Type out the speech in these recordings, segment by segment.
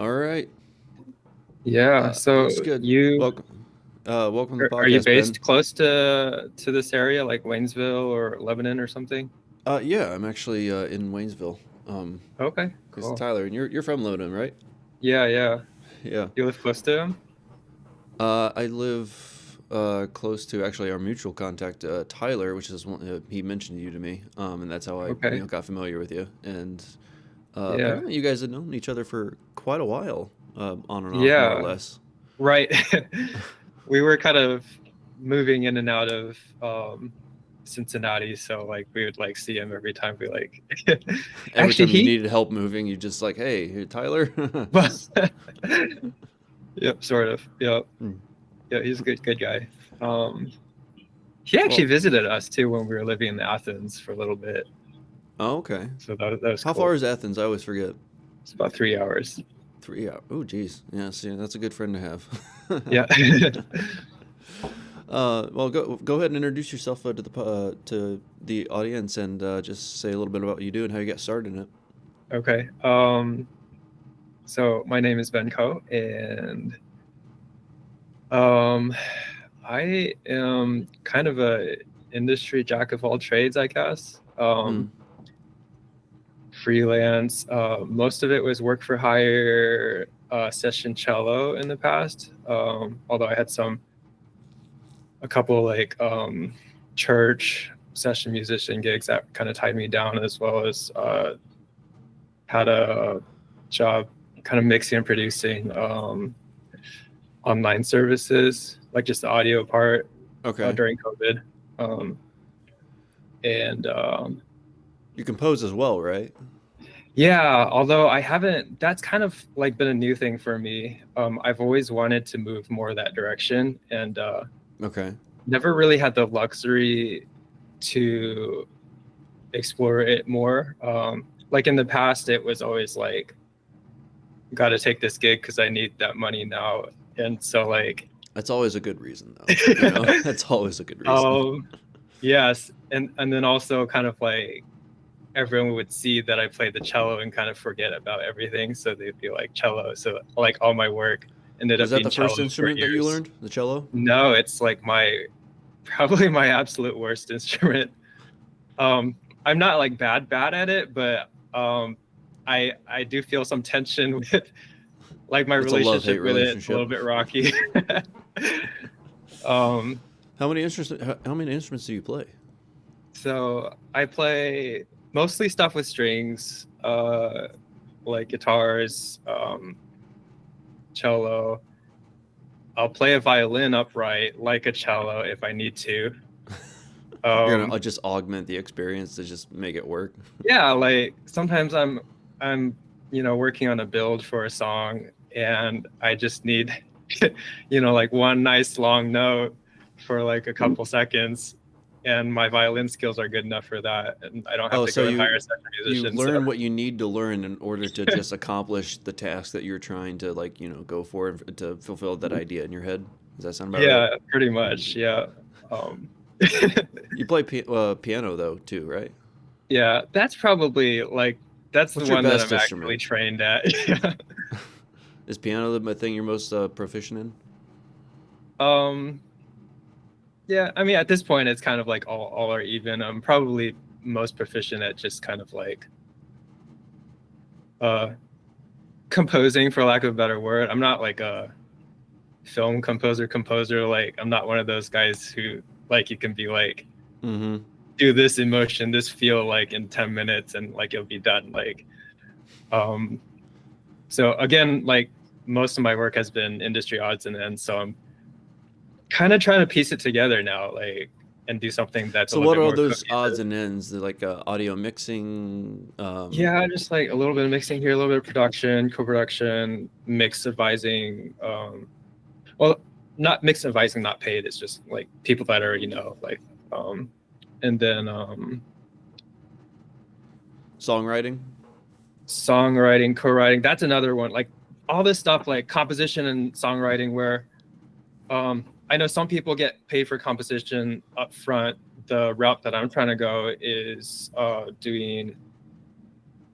All right. Yeah. So That's good. you Welcome to the are you podcast, Ben. based close to this area, like Waynesville or Lebanon or something? Yeah, I'm actually in Waynesville. Um, Okay, it's cool. Tyler, and you're from Lebanon, right? Yeah, yeah. Yeah. You live close to him? I live close to actually our mutual contact, Tyler, which is one, he mentioned you to me, and that's how I Okay. got familiar with you. And Yeah. apparently, you guys had known each other for quite a while, on and off, more or Yeah. less. Right. We were kind of moving in and out of Cincinnati, so like we would like see him every time we like Every actually time you he needed help moving, you just like, hey, here, Tyler. but yep, sort of. Yep. Hmm. Yeah, he's a good guy. Um he actually Well, visited us too when we were living in Athens for a little bit. oh, okay. So that was How far cool. is Athens? I always forget. It's about 3 hours. 3 hours. Oh, geez. Yeah, see, that's a good friend to have. Yeah. Well, go ahead and introduce yourself to the audience and just say a little bit about what you do and how you got started in it. Okay. So my name is Benko, and um, I am kind of a industry jack of all trades, I guess. Hmm. Freelance. Most of it was work for hire, session cello in the past. Although I had a couple like church session musician gigs that kind of tied me down, as well as had a job kind of mixing and producing online services, like just the audio part Okay. during COVID. Um, and You compose as well, right? Yeah, although I haven't, that's kind of like been a new thing for me. I've always wanted to move more that direction, and Okay. never really had the luxury to explore it more. Like in the past, it was always like, got to take this gig because I need that money now. And so, like, That's always a good reason, though. That's always a good reason. um, yes. And then also kind of like everyone would see that I played the cello and kind of forget about everything. So they'd be like, cello. So, like, all my work ended Was up that being the first cello for instrument that you years. learned? The cello? No, it's like probably my absolute worst instrument. I'm not like bad at it, but I do feel some tension with like my It's a love-hate relationship with it. It's a relationship. little bit rocky. um, How many instruments do you play? so I play mostly stuff with strings, like guitars, cello. I'll play a violin upright like a cello if I need to. You're gonna Um, just augment the experience to just make it work. yeah, like sometimes I'm working on a build for a song, and I just need like one nice long note for like a couple seconds, and my violin skills are good enough for that, and I don't have Oh, to so go and you hire a second you musician. So learn what you need to learn in order to just accomplish the task that you're trying to go for to fulfill that idea in your head. Does that sound about right? yeah, pretty much. Yeah. Um, You play piano though too, right? yeah, that's probably like that's the What's your one that best I'm actually instrument? trained at. Yeah. Is piano the thing you're most proficient in? Um, yeah, I mean, at this point, it's kind of like all are even. I'm probably most proficient at just kind of like uh composing, for lack of a better word. I'm not like a film composer. Like, I'm not one of those guys who like you can be like Mm-hmm. do this emotion, this feel like in 10 minutes and like it'll be done. Like, um, so again, like most of my work has been industry odds and ends, so I'm kind of trying to piece it together now, like, and do something that's a So little what bit are more those odds cohesive. and ends? They're like audio mixing. Yeah, just like a little bit of mixing here, a little bit of production, co-production, mix advising. Well, not mix advising, not paid. It's just like people that are, like, um, and then Songwriting. songwriting, co-writing. That's another one. Like all this stuff, like composition and songwriting, where I know some people get paid for composition up front. The route that I'm trying to go is doing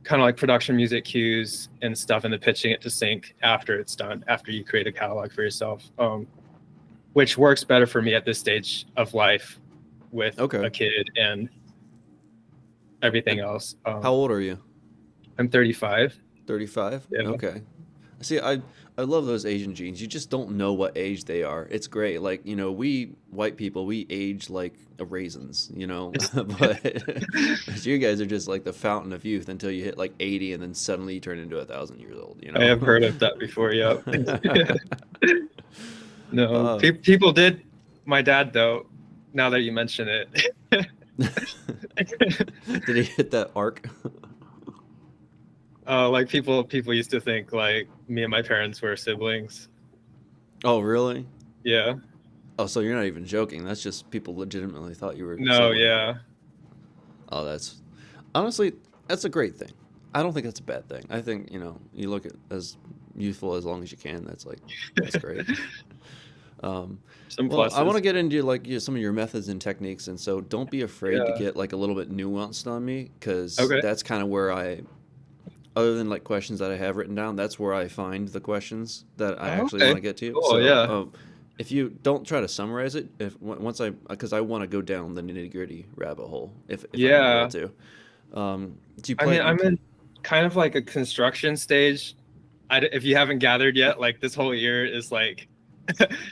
kind of like production music cues and stuff, and then pitching it to sync after it's done, after you create a catalog for yourself, which works better for me at this stage of life with Okay. a kid and everything And else. how old are you? I'm 35. 35? Yeah. Okay. See, I love those Asian genes. You just don't know what age they are. It's great. Like, we white people, we age like raisins, but but you guys are just like the fountain of youth until you hit like 80 and then suddenly you turn into 1,000 years old, I have heard of that before. Yep. No, Uh, people did. My dad, though, now that you mention it, did he hit that arc? like people used to think like me and my parents were siblings. Oh, really? Yeah. Oh, so you're not even joking. That's just people legitimately thought you were a No. sibling. Yeah. Oh, that's honestly, that's a great thing. I don't think that's a bad thing. I think, you look at as youthful as long as you can. That's great. Um, Some well, I want to pluses. get into like some of your methods and techniques, and so don't be afraid to Yeah. get like a little bit nuanced on me, because Okay. that's kind of where other than like questions that I have written down, that's where I find the questions that I Oh, actually want okay. to get to. Cool. So, Yeah. if you don't try to summarize it, once because I want to go down the nitty gritty rabbit hole, if I'm able Yeah. to. Do you I mean, play? I'm in kind of like a construction stage. If you haven't gathered yet, like this whole year is like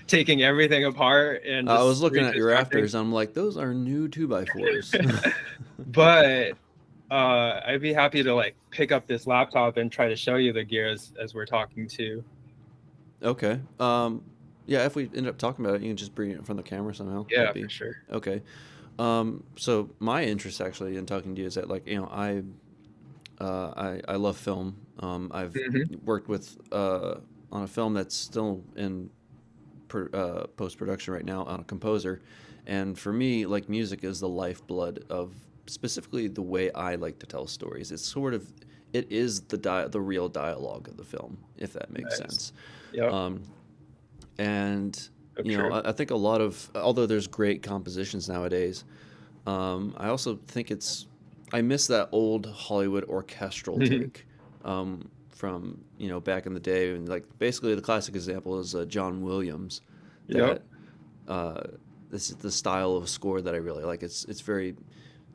taking everything apart and I was just looking at your reconstructing. rafters, and I'm like, those are new 2x4s. But I'd be happy to like pick up this laptop and try to show you the gear as we're talking to. Okay. Yeah, if we end up talking about it, you can just bring it in front of the camera somehow. That'd Yeah, for be sure. okay. So my interest actually in talking to you is that, like, I love film. I've Hmm. worked with on a film that's still in post production right now on a composer, and for me, like, music is the lifeblood of specifically the way I like to tell stories. It is the real dialogue of the film, if that makes Nice. sense. Yep. Um, and So true. I think a lot of, although there's great compositions nowadays, I also think I miss that old Hollywood orchestral take, from back in the day. And like basically the classic example is John Williams. Yep. That this is the style of score that I really like. It's very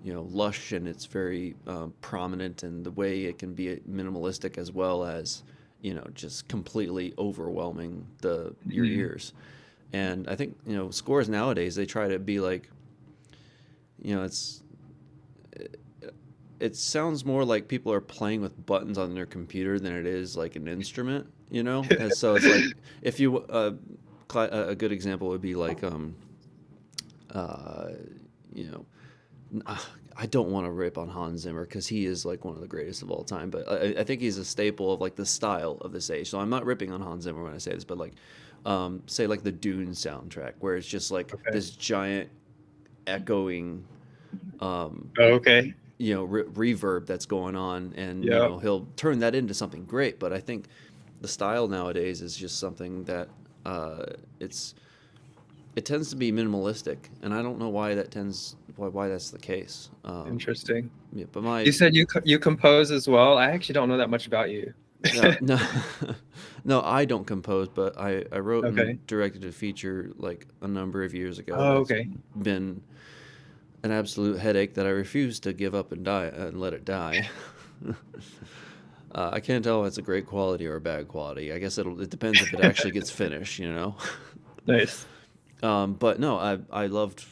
lush, and it's very prominent, and the way it can be minimalistic as well as just completely overwhelming your Mhm. ears. And I think scores nowadays, they try to be like, it's it sounds more like people are playing with buttons on their computer than it is like an instrument, and so it's like, if you a good example would be like, uh you know I don't want to rip on Hans Zimmer because he is like one of the greatest of all time, but I think he's a staple of like the style of this age. So I'm not ripping on Hans Zimmer when I say this, but like, say like the Dune soundtrack, where it's just like Okay. this giant echoing, um, Oh, okay. reverb that's going on, and Yep. he'll turn that into something great. But I think the style nowadays is just something that uh, it's it tends to be minimalistic, and I don't know why that's the case. Interesting. Yeah, but You said you compose as well. I actually don't know that much about you. no, no, I don't compose, but I wrote Okay. and directed a feature like a number of years ago Oh, that's okay. been an absolute headache that I refuse to give up and let it die. I can't tell if it's a great quality or a bad quality. I guess it depends if it actually gets finished. Nice. But no, I loved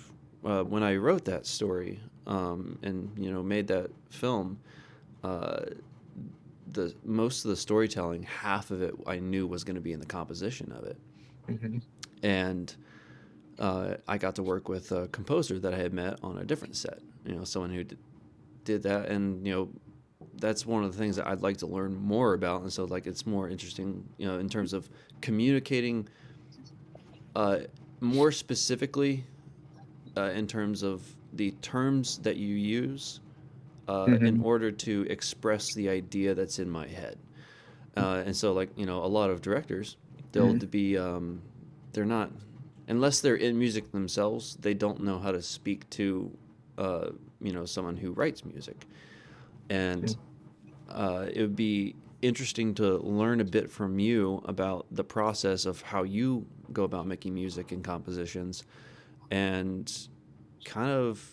when I wrote that story, and made that film. Uh, the most of the storytelling, half of it I knew was going to be in the composition of it, Hmm. and I got to work with a composer that I had met on a different set. Someone who did that, and that's one of the things that I'd like to learn more about. And so, like, it's more interesting, in terms of communicating, uh, more specifically, in terms of the terms that you use, in Hmm. order to express the idea that's in my head. And so, like, a lot of directors, they'll Hmm. be, they're not, unless they're in music themselves, they don't know how to speak to, someone who writes music. And it would be interesting to learn a bit from you about the process of how you go about making music and compositions, and kind of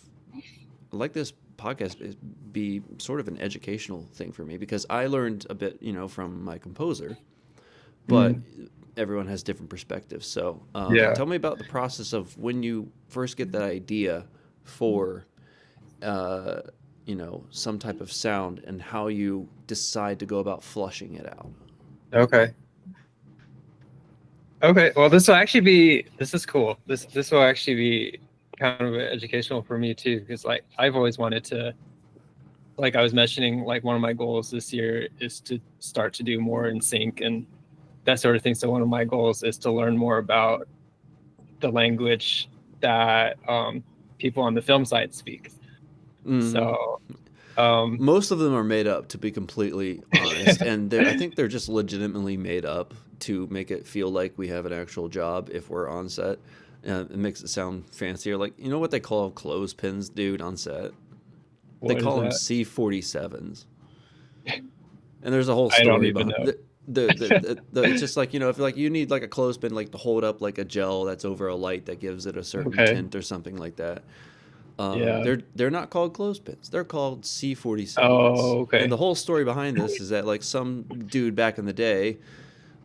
like this podcast be sort of an educational thing for me, because I learned a bit, from my composer, but Mm, everyone has different perspectives. So yeah. tell me about the process of when you first get that idea for, uh, some type of sound, and how you decide to go about flushing it out. Okay. Okay. Well, this is cool. This will actually be kind of educational for me too, because like I've always wanted to, like I was mentioning, like one of my goals this year is to start to do more in sync and that sort of thing. So one of my goals is to learn more about the language that people on the film side speak. Hmm. So um, Most of them are made up, to be completely honest, and I think they're just legitimately made up to make it feel like we have an actual job if we're on set. It makes it sound fancier. Like, you know what they call clothespins, dude, on set? They what is call them that? C-47s, and there's a whole I don't story even behind know. it's just like, if like you need like a clothespin, like to hold up like a gel that's over a light that gives it a certain Okay. tint or something like that. Yeah. They're not called clothespins. They're called C-47s. Oh, And the okay. whole story behind this is that like some dude back in the day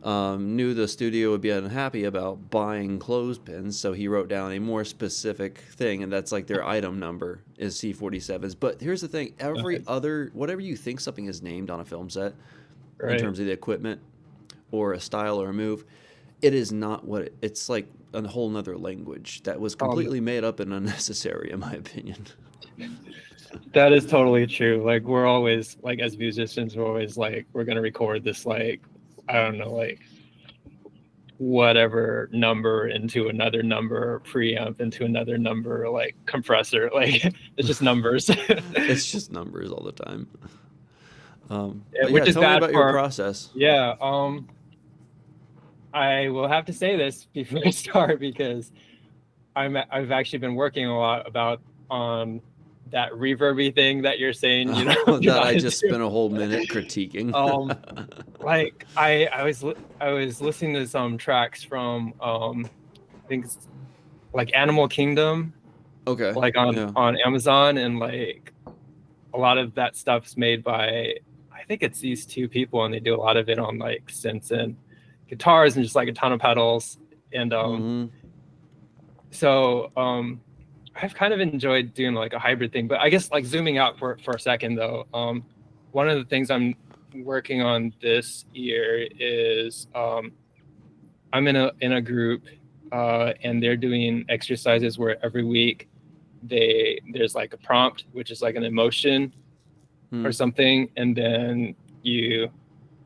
knew the studio would be unhappy about buying clothespins, so he wrote down a more specific thing, and that's like their item number is C-47s. But here's the thing: every Okay. other, whatever you think something is named on a film set, in Right. terms of the equipment or a style or a move, it is not what it's like a whole nother language that was Um, completely made up and unnecessary, in my opinion. that is totally true. Like we're always like as musicians, we're always like we're gonna record this like I don't know like whatever number into another number, preamp into another number, like compressor. Like it's just numbers. It's just numbers all the time. But yeah, Which is tell me bad about your for process. yeah. I will have to say this before I start because I've actually been working a lot about that reverby thing that you're saying, you're That not I just into. spent a whole minute critiquing. Um, like I was listening to some tracks from I think it's like Animal Kingdom, Okay, like on yeah. Amazon, and like a lot of that stuff's made by I think it's these two people, and they do a lot of it on like synths and guitars and just like a ton of pedals. And Mm-hmm. I've kind of enjoyed doing like a hybrid thing, but I guess like zooming out for a second though, one of the things I'm working on this year is I'm in a group, and they're doing exercises where every week there's like a prompt, which is like an emotion or Hmm. something, and then you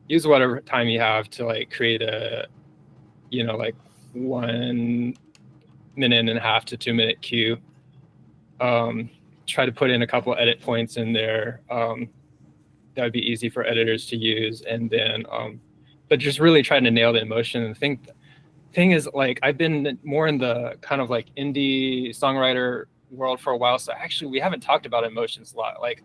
use whatever time you have to like create a like 1.5 minute to 2 minute cue. um, Try to put in a couple edit points in there, that would be easy for editors to use, and then but just really trying to nail the emotion. And the thing is, like, I've been more in the kind of like indie songwriter world for a while, so actually we haven't talked about emotions a lot, like,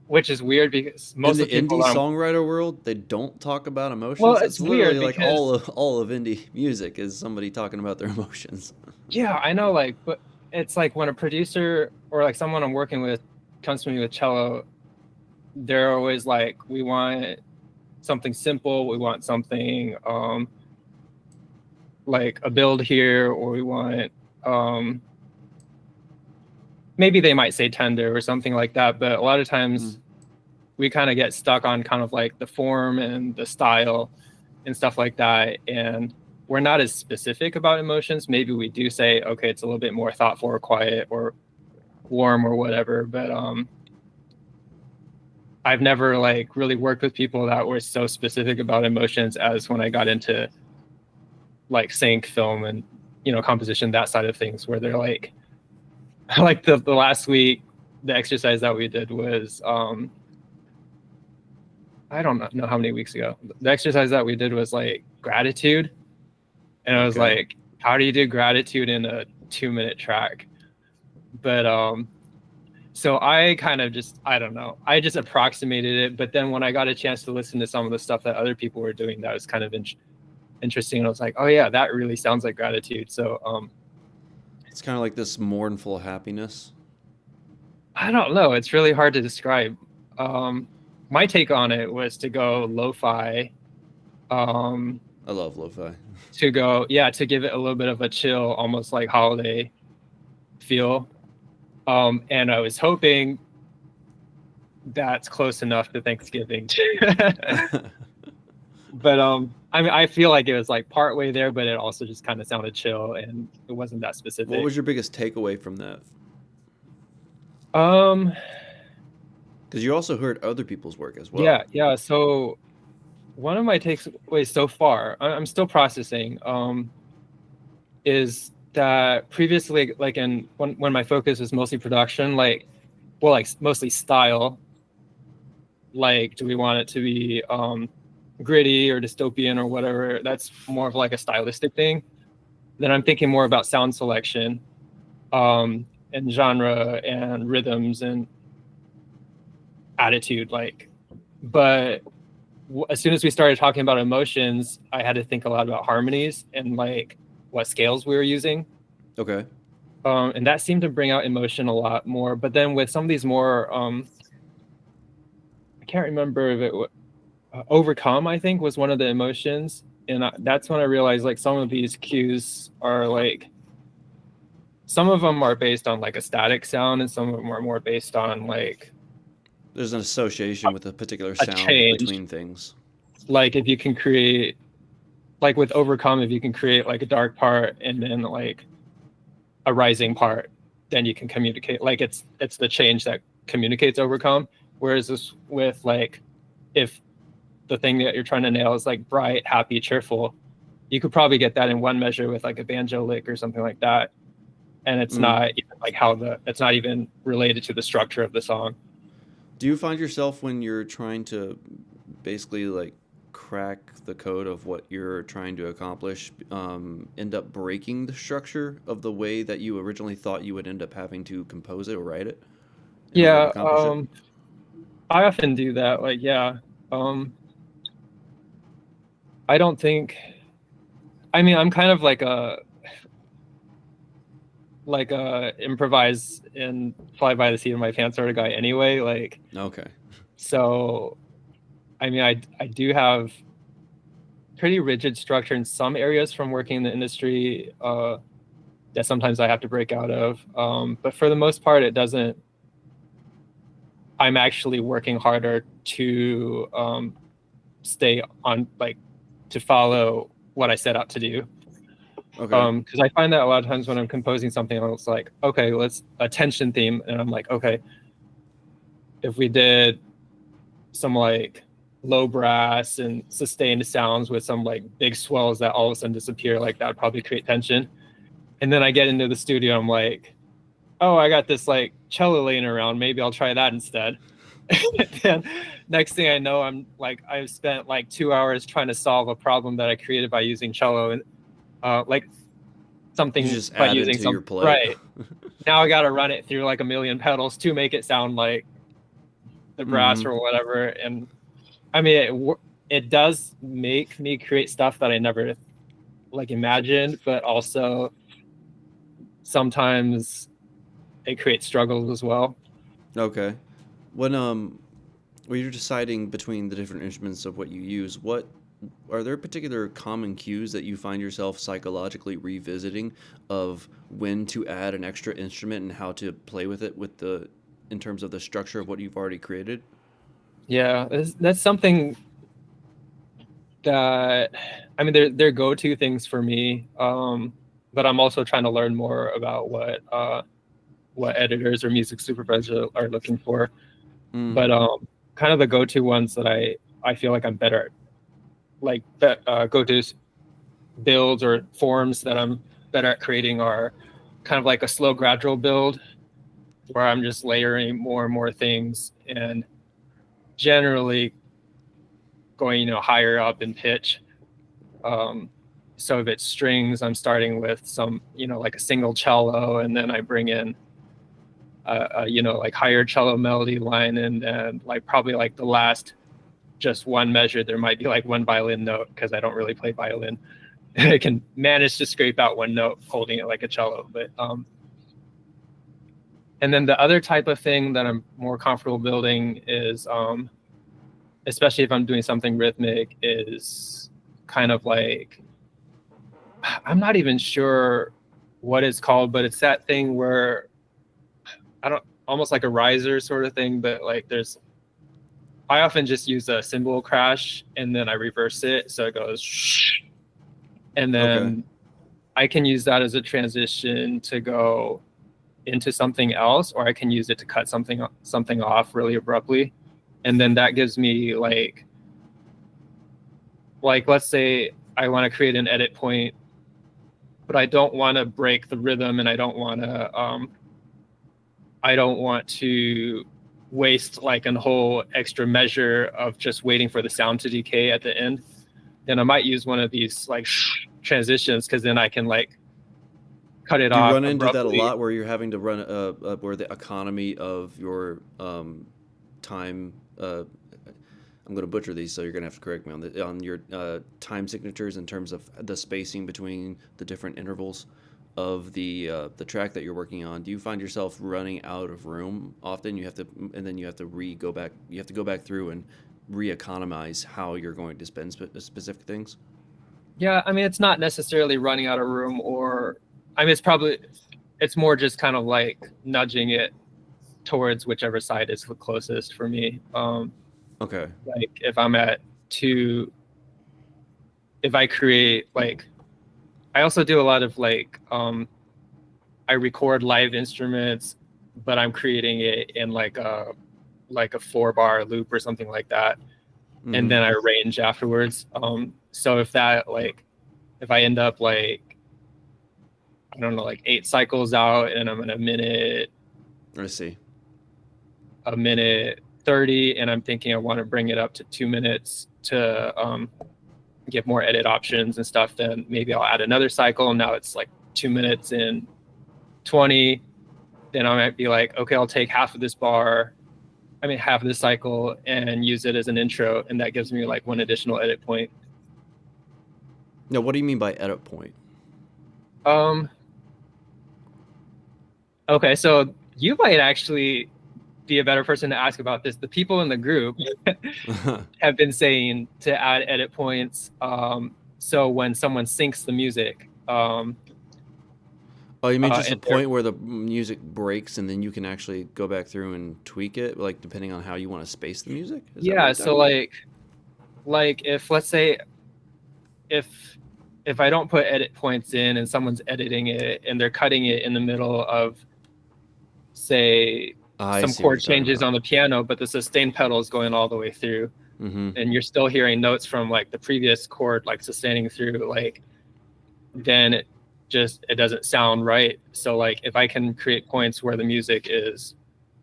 which is weird because In most the of the people indie that I'm songwriter world, they don't talk about well, emotions. it's That's literally weird like because all of indie music is somebody talking about their emotions. yeah, I know, like, but it's like when a producer or like someone I'm working with comes to me with cello, they're always like, we want something simple, we want something like a build here, or we want um maybe they might say tender or something like that, but a lot of Hmm. times we kind of get stuck on kind of like the form and the style and stuff like that, and we're not as specific about emotions. Maybe we do say, okay, it's a little bit more thoughtful or quiet or warm or whatever, but I've never like really worked with people that were so specific about emotions as when I got into like sync film and composition, that side of things, where they're like like the last week the exercise that we did was I don't know how many weeks ago. The exercise that we did was like gratitude, and I was Okay. like, how do you do gratitude in a 2 minute track? But So I kind of just, I don't know, I just approximated it. But then when I got a chance to listen to some of the stuff that other people were doing, that was kind of interesting. And I was like, oh yeah, that really sounds like gratitude. So It's kind of like this mournful happiness. I don't know. It's really hard to describe. My take on it was to go lo-fi, um, I love lo-fi. to go, yeah, to give it a little bit of a chill, almost like holiday feel. And I was hoping that's close enough to Thanksgiving. But I mean, I feel like it was like part way there, but it also just kind of sounded chill and it wasn't that What specific. was your biggest takeaway from that? Um, Because you also heard other people's work as well. yeah. So one of my takeaways so far, I'm still processing, is that previously, like when my focus was mostly production, like, well, like mostly style, like, do we want it to be gritty or dystopian or whatever? That's more of like a stylistic thing. Then I'm thinking more about sound selection, and genre and rhythms and attitude. Like, but as soon as we started talking about emotions, I had to think a lot about harmonies and like what scales we were using. Okay. And that seemed to bring out emotion a lot more. But then with some of these more, I can't remember if it overcome, I think, was one of the emotions. And that's when I realized like some of these cues are like, some of them are based on like a static sound and some of them are more based on like There's an association with a particular a sound change. between things. Like if you can create, like with overcome, if you can create like a dark part and then like a rising part, then you can communicate, like it's the change that communicates overcome. Whereas this with like, if the thing that you're trying to nail is like bright, happy, cheerful, you could probably get that in one measure with like a banjo lick or something like that, and it's Mm. not even like how it's not even related to the structure of the song. Do you find yourself when you're trying to basically like crack the code of what you're trying to accomplish, end up breaking the structure of the way that you originally thought you would end up having to compose it or write it in order to Yeah, accomplish it? I often do that. Like, yeah, I don't think. I mean, I'm kind of like a improvise and fly by the seat of my pants sort of guy anyway. Like, Okay. so I mean, I do have pretty rigid structure in some areas from working in the industry, that sometimes I have to break out of. But for the most part, it doesn't. I'm actually working harder to stay on, like, to follow what I set out to do. Okay. Because I find that a lot of times when I'm composing something, it's like, okay, let's a tension theme, and I'm like, okay, if we did some like low brass and sustained sounds with some like big swells that all of a sudden disappear, like that would probably create tension. And then I get into the studio, I'm like, oh, I got this like cello laying around, maybe I'll try that instead. And next thing I know, I'm like, I've spent like 2 hours trying to solve a problem that I created by using cello, and like You something just by add it using to your some, play. right. Now I got to run it through like a million pedals to make it sound like the brass Mm-hmm. or whatever. And I mean, it does make me create stuff that I never like imagined, but also sometimes it creates struggles as well. Okay. When you're deciding between the different instruments of what you use, what are there particular common cues that you find yourself psychologically revisiting of when to add an extra instrument and how to play with it with the in terms of the structure of what you've already created? Yeah, that's something that, I mean, they're go-to things for me. But I'm also trying to learn more about what editors or music supervisors are looking for. Mm, But kind of the go-to ones that I feel like I'm better at, like go-to builds or forms that I'm better at creating, are kind of like a slow, gradual build where I'm just layering more and more things and generally going, higher up in pitch. Um, so if it's strings, I'm starting with some, like a single cello, and then I bring in like higher cello melody line, and then like probably like the last just one measure, there might be like one violin note, because I don't really play violin. I can manage to scrape out one note holding it like a cello. But and then the other type of thing that I'm more comfortable building is, especially if I'm doing something rhythmic, is kind of like, I'm not even sure what it's called, but it's that thing where almost like a riser sort of thing, but like I often just use a cymbal crash and then I reverse it, so it goes shh, and then Okay. I can use that as a transition to go into something else, or I can use it to cut something off really abruptly, and then that gives me like let's say I want to create an edit point, but I don't want to break the rhythm, and I don't want to waste like a whole extra measure of just waiting for the sound to decay at the end. Then I might use one of these like transitions, because then I can like cut it Do you off run into that a abruptly. lot where you're having to run where the economy of your time I'm going to butcher these, so you're going to have to correct me on your time signatures in terms of the spacing between the different intervals of the track that you're working on. Do you find yourself running out of room often? You have to, and then you have to go back. You have to go back through and re-economize how you're going to spend specific things. Yeah, I mean, it's not necessarily running out of room, or I mean, it's more just kind of like nudging it towards whichever side is the closest for me. Okay. Like if I'm at two, if I create like, I also do a lot of like, I record live instruments, but I'm creating it in like a 4-bar loop or something like that, and Mm-hmm. then I arrange afterwards. So if I end up like, I don't know, like 8 cycles out, and I'm in I see. a minute 30, and I'm thinking I want to bring it up to 2 minutes to give more edit options and stuff, then maybe I'll add another cycle, and now it's like 2 minutes and 20. Then I might be like, okay, I'll take half of this cycle, and use it as an intro, and that gives me like one additional edit point. Now, what do you mean by edit point? Um, okay, so you might actually be a better person to ask about this. The people in the group have been saying to add edit points. So when someone syncs the music, Oh, you mean just a and they're, point where the music breaks and then you can actually go back through and tweak it, like depending on how you want to space the music? Is that what yeah, you're so talking about? like if, let's say, if I don't put edit points in and someone's editing it and they're cutting it in the middle of, say, I some see what chord you're talking changes about. on the piano, but the sustain pedal is going all the way through, Mm-hmm. and you're still hearing notes from like the previous chord like sustaining through, like, then it doesn't sound right. So like if I can create points where the music is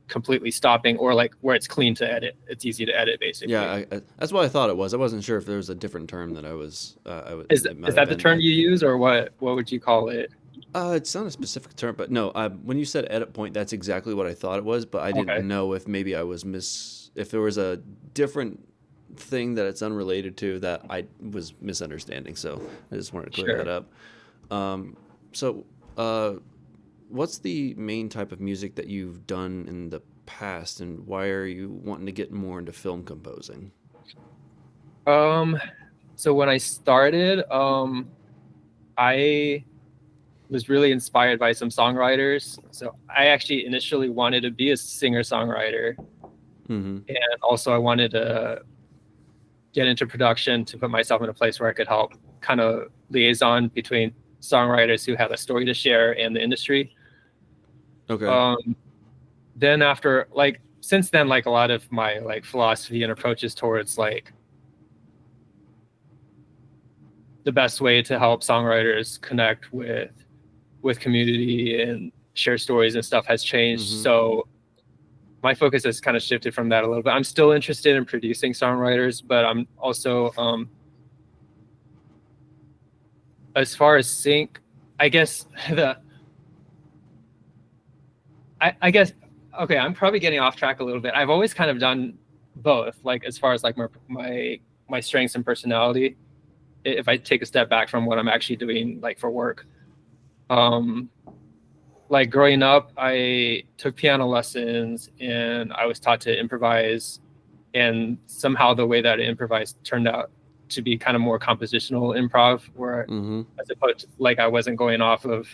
completely stopping, or like where it's clean to edit, it's easy to edit basically. Yeah, that's what I thought it was. I wasn't sure if there was a different term that it might Is have that the been. term you use, or what would you call it? It's not a specific term, but no. When you said edit point, that's exactly what I thought it was. But I didn't Okay, know if maybe if there was a different thing that it's unrelated to that I was misunderstanding. So I just wanted to clear that sure. up. Um, so, what's the main type of music that you've done in the past, and why are you wanting to get more into film composing? um so when I started, I was really inspired by some songwriters. So I actually initially wanted to be a singer songwriter, Mm-hmm. and also I wanted to get into production to put myself in a place where I could help kind of liaison between songwriters who have a story to share and the industry. Okay. Um, then after, like, since then, like a lot of my like philosophy and approaches towards like the best way to help songwriters connect with community and share stories and stuff has changed. Mm-hmm. So my focus has kind of shifted from that a little bit. I'm still interested in producing songwriters, but I'm also, as far as sync, I guess the I guess okay, I'm probably getting off track a little bit. I've always kind of done both, like as far as like my strengths and personality. If I take a step back from what I'm actually doing, like for work, um, like growing up, I took piano lessons and I was taught to improvise. And somehow the way that I improvised turned out to be kind of more compositional improv, where Mm-hmm. as opposed to, like I wasn't going off of,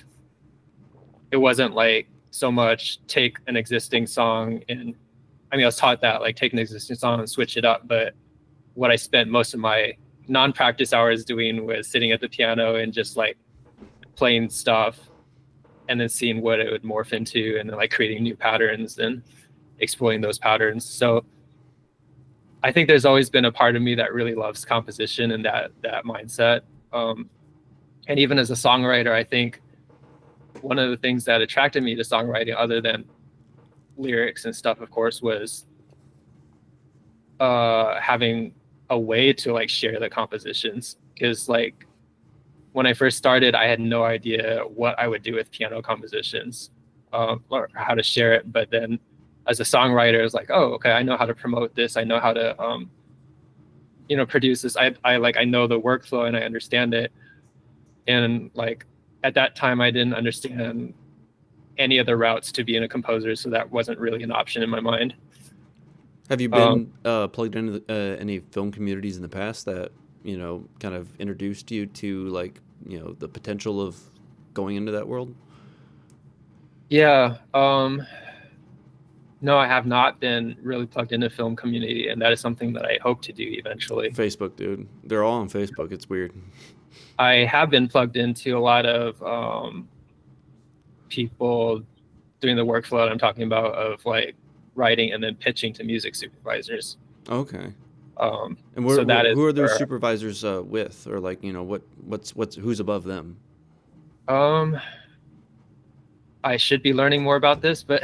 it wasn't like so much take an existing song and I mean I was taught that like take an existing song and switch it up, but what I spent most of my non-practice hours doing was sitting at the piano and just like playing stuff and then seeing what it would morph into and then like creating new patterns and exploring those patterns. So I think there's always been a part of me that really loves composition and that mindset. And even as a songwriter, I think one of the things that attracted me to songwriting, other than lyrics and stuff, of course, was having a way to like share the compositions. Because like when I first started, I had no idea what I would do with piano compositions, or how to share it. But then as a songwriter, it's like, oh, okay, I know how to promote this. I know how to, produce this. I know the workflow and I understand it. And like at that time, I didn't understand any other routes to being a composer, so that wasn't really an option in my mind. Have you been plugged into any film communities in the past that kind of introduced you to like the potential of going into that world? Yeah. No, I have not been really plugged into film community, and that is something that I hope to do eventually. Facebook, dude. They're all on Facebook. It's weird. I have been plugged into a lot of people doing the workflow that I'm talking about of like writing and then pitching to music supervisors. Okay. Um, And so that is who are those where, supervisors with, or like what's who's above them? um, I should be learning more about this, but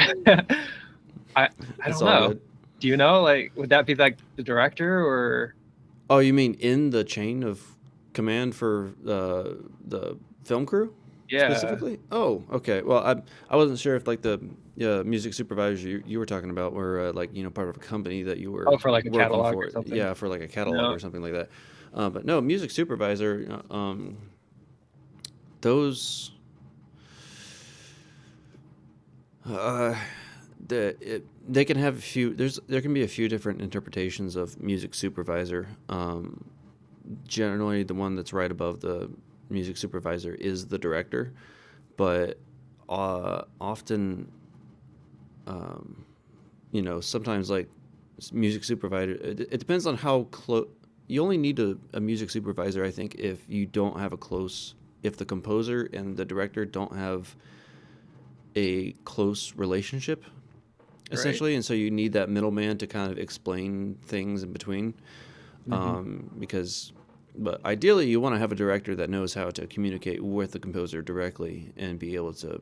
I It's don't all know. good. Do you know? Like, would that be like the director or? Oh, you mean in the chain of command for the film crew Yeah. specifically? Oh, okay. Well, I wasn't sure if like the music supervisors you were talking about were like part of a company that you were Oh, for like a working catalog or for. something. Yeah, for like a catalog No. or something like that. But no, music supervisor. Those. Uh, they can have a few. There can be a few different interpretations of music supervisor. Generally, the one that's right above the music supervisor is the director, but often, sometimes like music supervisor. It depends on how close. You only need a music supervisor, I think, if you don't have a close. If the composer and the director don't have a close relationship, Right. essentially, and so you need that middleman to kind of explain things in between, Mm-hmm. but ideally you want to have a director that knows how to communicate with the composer directly and be able to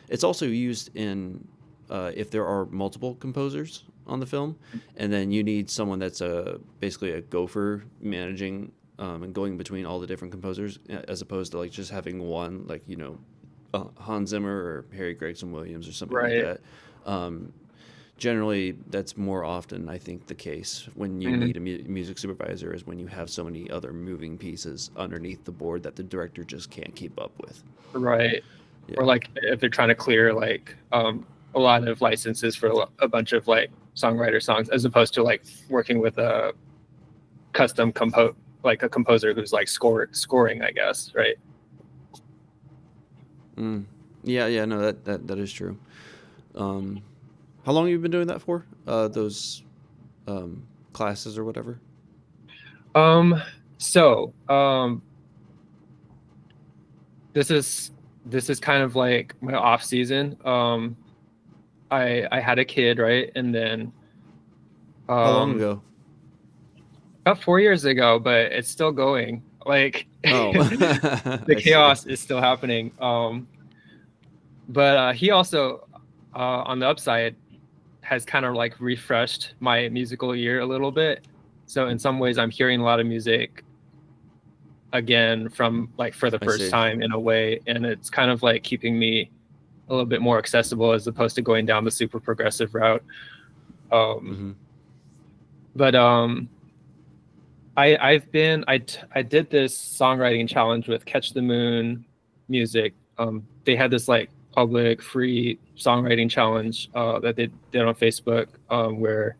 it's also used in if there are multiple composers on the film, and then you need someone that's basically a gopher managing and going between all the different composers, as opposed to like just having one, like Hans Zimmer or Harry Gregson Williams or something like Right. that. Um, Generally, that's more often, I think, the case when you Mm-hmm. need a music supervisor, is when you have so many other moving pieces underneath the board that the director just can't keep up with. Right. Or Yeah. like if they're trying to clear like a lot of licenses for a bunch of like songwriter songs, as opposed to like working with a custom like a composer who's like scoring, I guess. Right. Mm. Yeah, no, that is true. Um, how long have you been doing that for? Those classes or whatever? Um. So this is kind of like my off season. I had a kid, right, and then How long um ago? about 4 years ago, but it's still going. Like Oh, the I see. chaos is still happening. But he also, on the upside, has kind of like refreshed my musical ear a little bit. So in some ways, I'm hearing a lot of music again from like for the I first see. time in a way, and it's kind of like keeping me a little bit more accessible as opposed to going down the super progressive route. Mm-hmm. But I did this songwriting challenge with Catch the Moon Music. They had this like public free songwriting challenge that they did on Facebook, where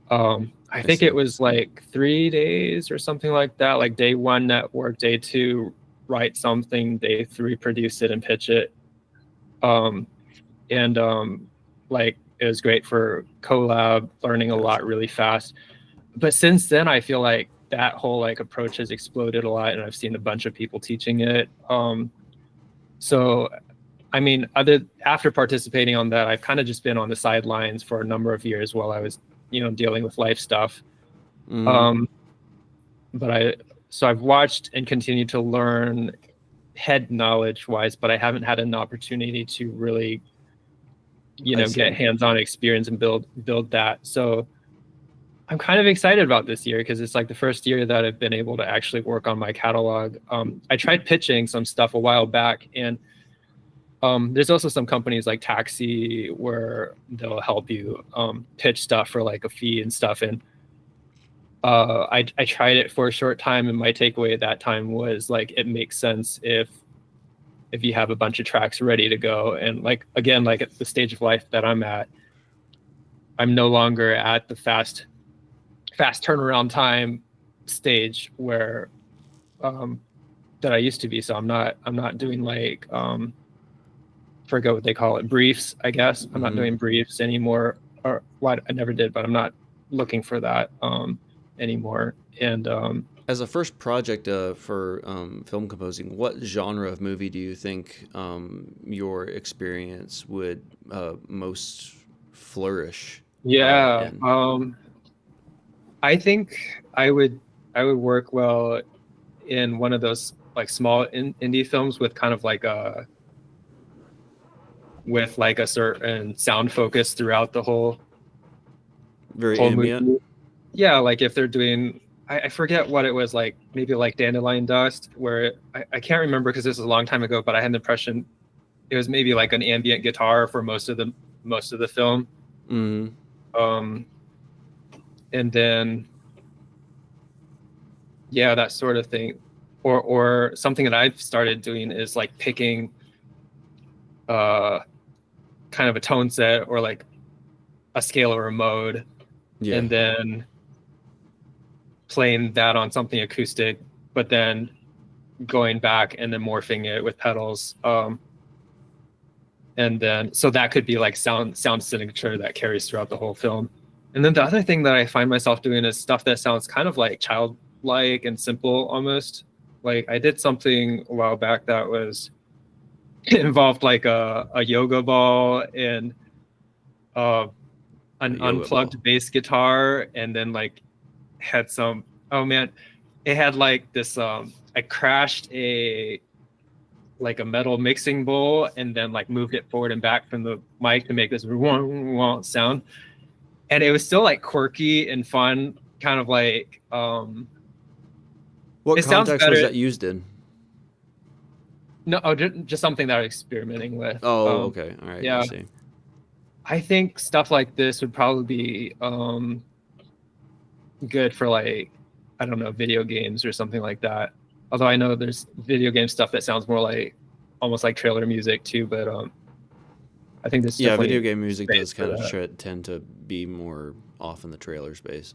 I I think it see. was like 3 days or something like that. Like day one network, day two write something, day three produce it and pitch it. Um, and like it was great for collab, learning a lot Gotcha. really fast. But since then, I feel like that whole like approach has exploded a lot, and I've seen a bunch of people teaching it. So I mean, other after participating on that, I've kind of just been on the sidelines for a number of years while I was, dealing with life stuff. Mm-hmm. Um, but I've watched and continued to learn head knowledge wise, but I haven't had an opportunity to really, I get see. hands-on experience and build that. So I'm kind of excited about this year because it's like the first year that I've been able to actually work on my catalog. I tried pitching some stuff a while back, and there's also some companies like Taxi where they'll help you pitch stuff for like a fee and stuff. And I tried it for a short time, and my takeaway at that time was like it makes sense if you have a bunch of tracks ready to go. And like again, like at the stage of life that I'm at, I'm no longer at the fast turnaround time stage where that I used to be. So I'm not doing like forget what they call it, briefs, I guess. I'm not Mm-hmm. doing briefs anymore, or what I never did, but I'm not looking for that anymore. And As a first project for film composing, what genre of movie do you think your experience would most flourish yeah, in? I think I would I would work well in one of those like small indie films with kind of like a certain sound focus throughout the Very whole ambient? movie. Yeah, like if they're doing, I forget what it was like, maybe like Dandelion Dust, where I can't remember because this was a long time ago, but I had the impression it was maybe like an ambient guitar for most of the film. Mm-hmm. Um, and then yeah, that sort of thing. Or something that I've started doing is like picking uh kind of a tone set or like a scale or a mode, Yeah. and then playing that on something acoustic, but then going back and then morphing it with pedals. And then so that could be like sound signature that carries throughout the whole film. And then the other thing that I find myself doing is stuff that sounds kind of like childlike and simple almost. Like I did something a while back that was involved like a yoga ball and uh, A an yoga ball. unplugged bass guitar, and then like had some, oh man, it had like this I crashed a metal mixing bowl and then like moved it forward and back from the mic to make this sound. And it was still like quirky and fun, kind of like What it sounds context was better. that used in? No, oh, just something that I'm experimenting with. Oh, okay. All right. I Yeah, see. I think stuff like this would probably be good for like, I don't know, video games or something like that. Although I know there's video game stuff that sounds more like almost like trailer music too, but I think there's Yeah, video definitely game music space does for kind of that. tend to be more off in the trailer space.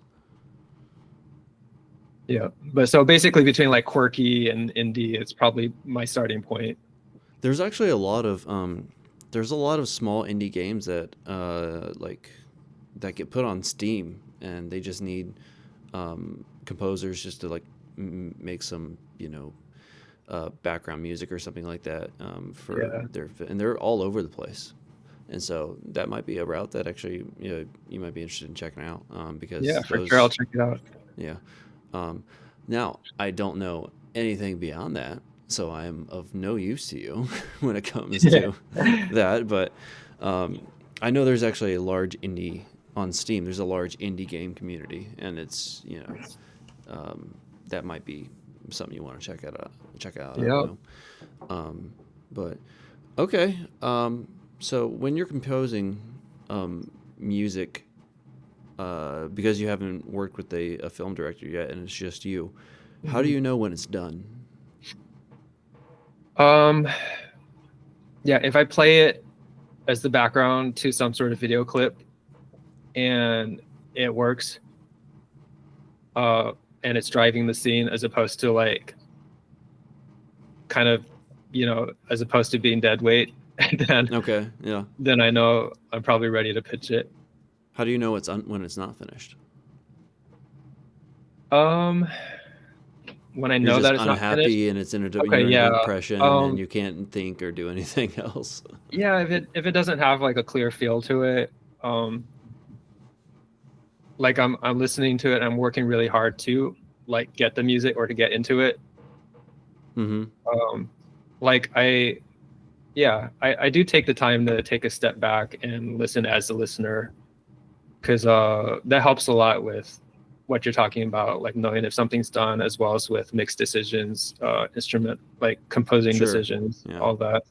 Yeah, but so basically between like quirky and indie, it's probably my starting point. There's actually a lot of there's a lot of small indie games that that get put on Steam, and they just need composers just to like make some background music or something like that for Yeah, and they're all over the place. And so that might be a route that actually you might be interested in checking out yeah, because for sure. I'll those check it out. yeah. Now I don't know anything beyond that, so I am of no use to you when it comes Yeah, to that. But I know there's actually a large indie on Steam. There's a large indie game community, and it's that might be something you want to check out. Check out. I don't yeah, know, but Okay. So when you're composing music, because you haven't worked with a film director yet and it's just you, how do Mhm. you know when it's done? Um, yeah, if I play it as the background to some sort of video clip and it works, uh, and it's driving the scene as opposed to like kind of, as opposed to being dead weight, then Okay. Yeah. then I know I'm probably ready to pitch it. How do you know when it's not finished? Um, when I You're know just that it's not finished, unhappy and it's in okay, you're in a yeah. depression and Um, you can't think or do anything else. yeah, if it doesn't have like a clear feel to it, um, like I'm listening to it and I'm working really hard to like get the music or to get into it. Mm-hmm. Um, like I do take the time to take a step back and listen as a listener because that helps a lot with what you're talking about, like knowing if something's done, as well as with mixed decisions, instrument like composing Sure. decisions, Yeah. all that.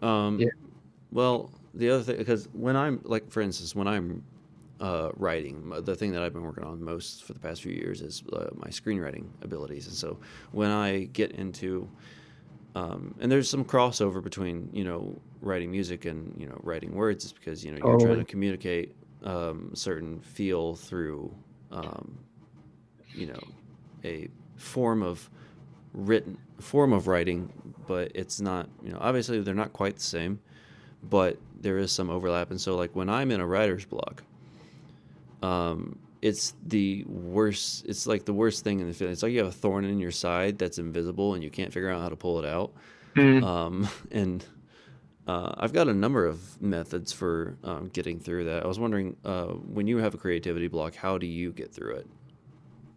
Um, Yeah. well, the other thing, because when I'm like, for instance, when I'm writing, the thing that I've been working on most for the past few years is my screenwriting abilities, and so when I get into and there's some crossover between writing music and writing words, is because you're trying to Totally. communicate a certain feel through um, you know a form of form of writing, but it's not, obviously they're not quite the same, but there is some overlap. And so like when I'm in a writer's block, it's the worst. It's like the worst thing in the film. It's like you have a thorn in your side that's invisible and you can't figure out how to pull it out. Mm. And I've got a number of methods for getting through that. I was wondering, when you have a creativity block, how do you get through it?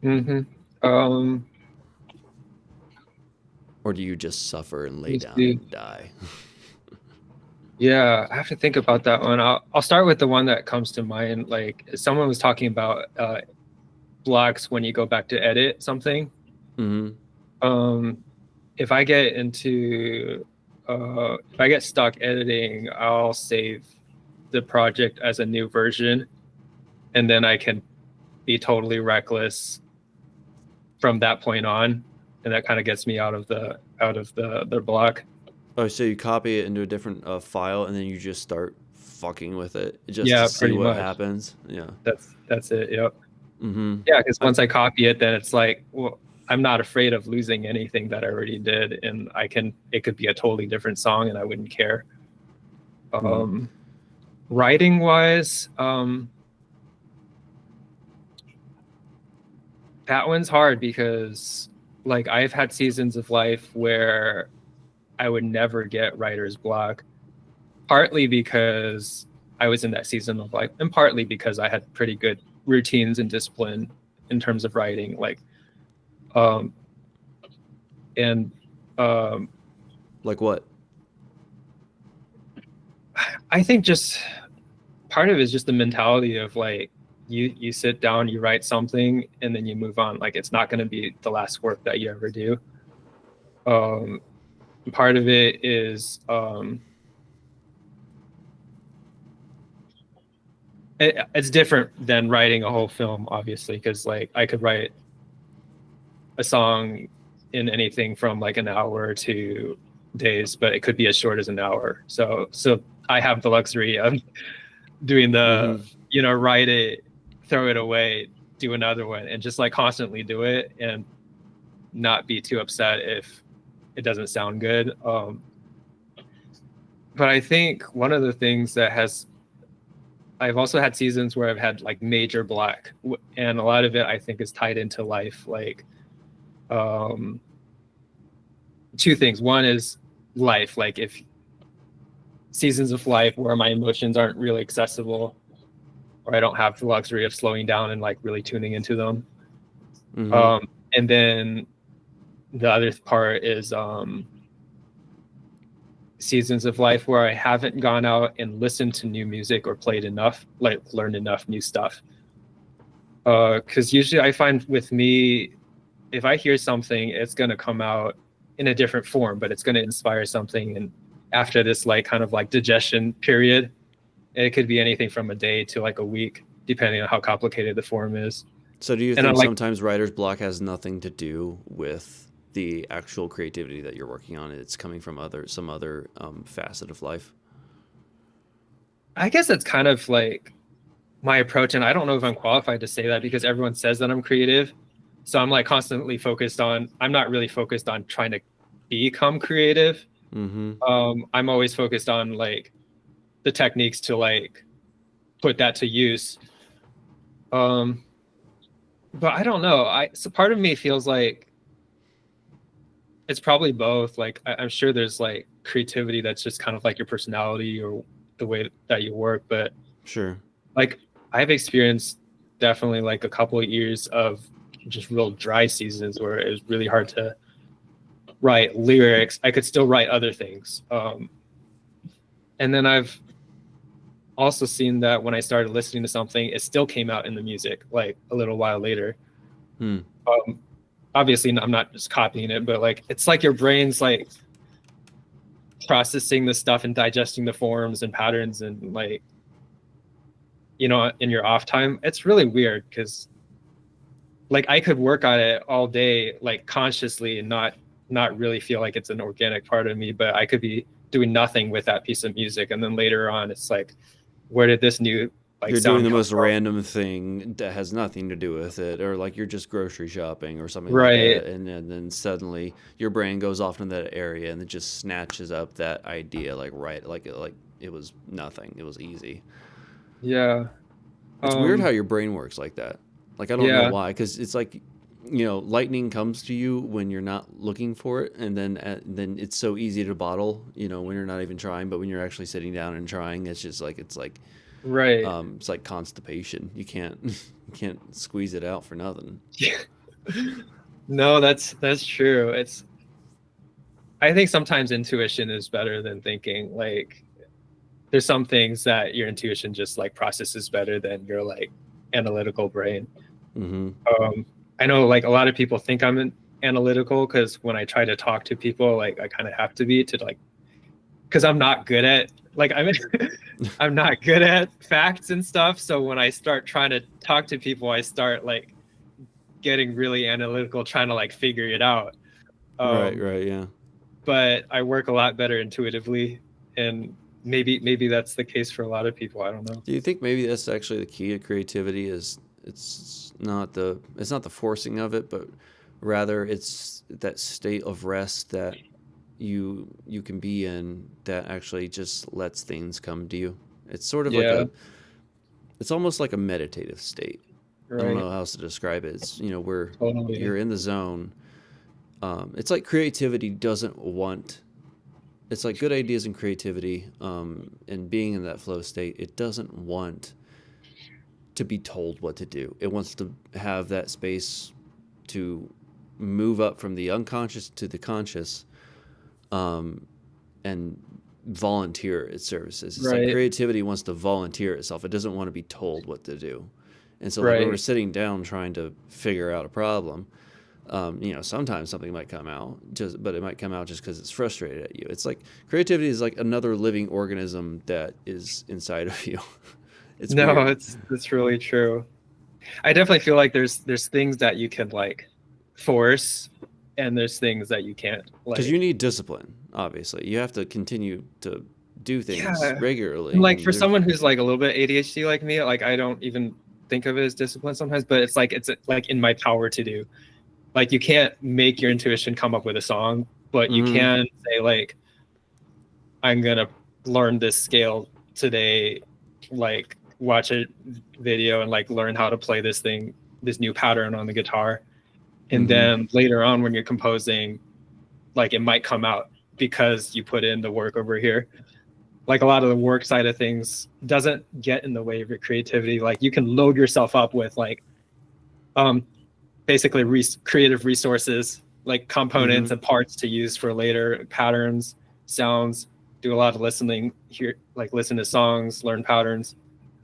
Hmm. Um, Or do you just suffer and let lay me down see. and die? Yeah, I have to think about that one. I'll start with the one that comes to mind. Like someone was talking about blocks when you go back to edit something. Mm-hmm. Um, if I get into if I get stuck editing, I'll save the project as a new version, and then I can be totally reckless from that point on, and that kind of gets me out of the block. Oh, so you copy it into a different file and then you just start fucking with it just to Yeah, see pretty what much. happens. Yeah. That's it. Yep. Mm-hmm. Yeah, because I, once I copy it, then it's like, well, I'm not afraid of losing anything that I already did, and it could be a totally different song, and I wouldn't care. mm, Um, Writing wise, that one's hard because like I've had seasons of life where I would never get writer's block, partly because I was in that season of life, and partly because I had pretty good routines and discipline in terms of writing. Like, um, and um, like what? I think just part of it is just the mentality of like you sit down, you write something, and then you move on. Like it's not going to be the last work that you ever do. Um, Part of it is it's different than writing a whole film, obviously, because like I could write a song in anything from like an hour to days, but it could be as short as an hour. So I have the luxury of doing Mm-hmm. write it, throw it away, do another one, and just like constantly do it and not be too upset if it doesn't sound good. But I think one of the things that has I've also had seasons where I've had like major black, and a lot of it I think is tied into life. Like um, two things. One is life, like if seasons of life where my emotions aren't really accessible, or I don't have the luxury of slowing down and like really tuning into them. Mm-hmm. And then the other part is seasons of life where I haven't gone out and listened to new music or played enough, like learned enough new stuff. Because usually I find with me, if I hear something, it's gonna come out in a different form, but it's going to inspire something. And after this like kind of like digestion period, it could be anything from a day to like a week, depending on how complicated the form is. So do you And think I'm like, sometimes writer's block has nothing to do with the actual creativity that you're working on? It's coming from some other facet of life. I guess that's kind of like my approach. And I don't know if I'm qualified to say that because everyone says that I'm creative. So I'm like constantly focused on, I'm not really focused on trying to become creative. Mm-hmm. I'm always focused on like the techniques to like put that to use. Um, but I don't know. So part of me feels like it's probably both. Like I'm sure there's like creativity that's just kind of like your personality or the way that you work. But Sure. like I've experienced definitely like a couple of years of just real dry seasons where it was really hard to write lyrics. I could still write other things. And then I've also seen that when I started listening to something, it still came out in the music like a little while later. Hmm. Obviously, I'm not just copying it, but like it's like your brain's like processing the stuff and digesting the forms and patterns and like, you know, in your off time. It's really weird because like I could work on it all day like consciously and not really feel like it's an organic part of me, but I could be doing nothing with that piece of music, and then later on it's like, where did this new like You're doing sound the come most from? random thing that has nothing to do with it, or like you're just grocery shopping or something like Right. that, and then suddenly your brain goes off into that area and it just snatches up that idea, like it was nothing. It was easy. Yeah. It's weird how your brain works like that. Like I don't know Yeah. why, because it's like, you know, lightning comes to you when you're not looking for it, and then it's so easy to bottle, you know, when you're not even trying. But when you're actually sitting down and trying, it's just like Right. it's like constipation. You can't you can't squeeze it out for nothing. No, that's true. I think sometimes intuition is better than thinking. Like there's some things that your intuition just like processes better than your like analytical brain. Mm-hmm. I know like a lot of people think I'm analytical because when I try to talk to people, like I kind of have to be to like, because I'm not good at like I'm not good at facts and stuff. So when I start trying to talk to people, I start like getting really analytical, trying to like figure it out. Right, Um, right, yeah. but I work a lot better intuitively, and maybe that's the case for a lot of people. I don't know. Do you think maybe that's actually the key to creativity? Is it's not the forcing of it, but rather it's that state of rest that you can be in that actually just lets things come to you. It's sort of like Yeah. it's almost like a meditative state. I don't Right. know how else to describe it. It's, you know, where Totally. you're in the zone. It's like creativity doesn't want. It's like good ideas and creativity, and being in that flow state. It doesn't want to be told what to do. It wants to have that space to move up from the unconscious to the conscious, and volunteer its services. It's like Right. creativity wants to volunteer itself. It doesn't want to be told what to do. And so, like when we're Right. sitting down trying to figure out a problem, you know, sometimes something might come out, but it might come out just because it's frustrated at you. It's like creativity is like another living organism that is inside of you. It's No, weird it's really true. I definitely feel like there's things that you can like force, and there's things that you can't because you like. need discipline. Obviously, you have to continue to do things Yeah. And regularly, like and for there's someone who's like a little bit ADHD like me, like I don't even think of it as discipline sometimes, but it's like in my power to do. Like you can't make your intuition come up with a song, but you mm-hmm. can say like I'm gonna learn this scale today, like watch a video and like learn how to play this new pattern on the guitar. And Mm-hmm. then later on when you're composing, like it might come out because you put in the work over here. Like a lot of the work side of things doesn't get in the way of your creativity. Like you can load yourself up with like um basically creative resources like Mm-hmm. components and parts to use for later patterns, sounds, do a lot of listening here, like listen to songs, learn patterns.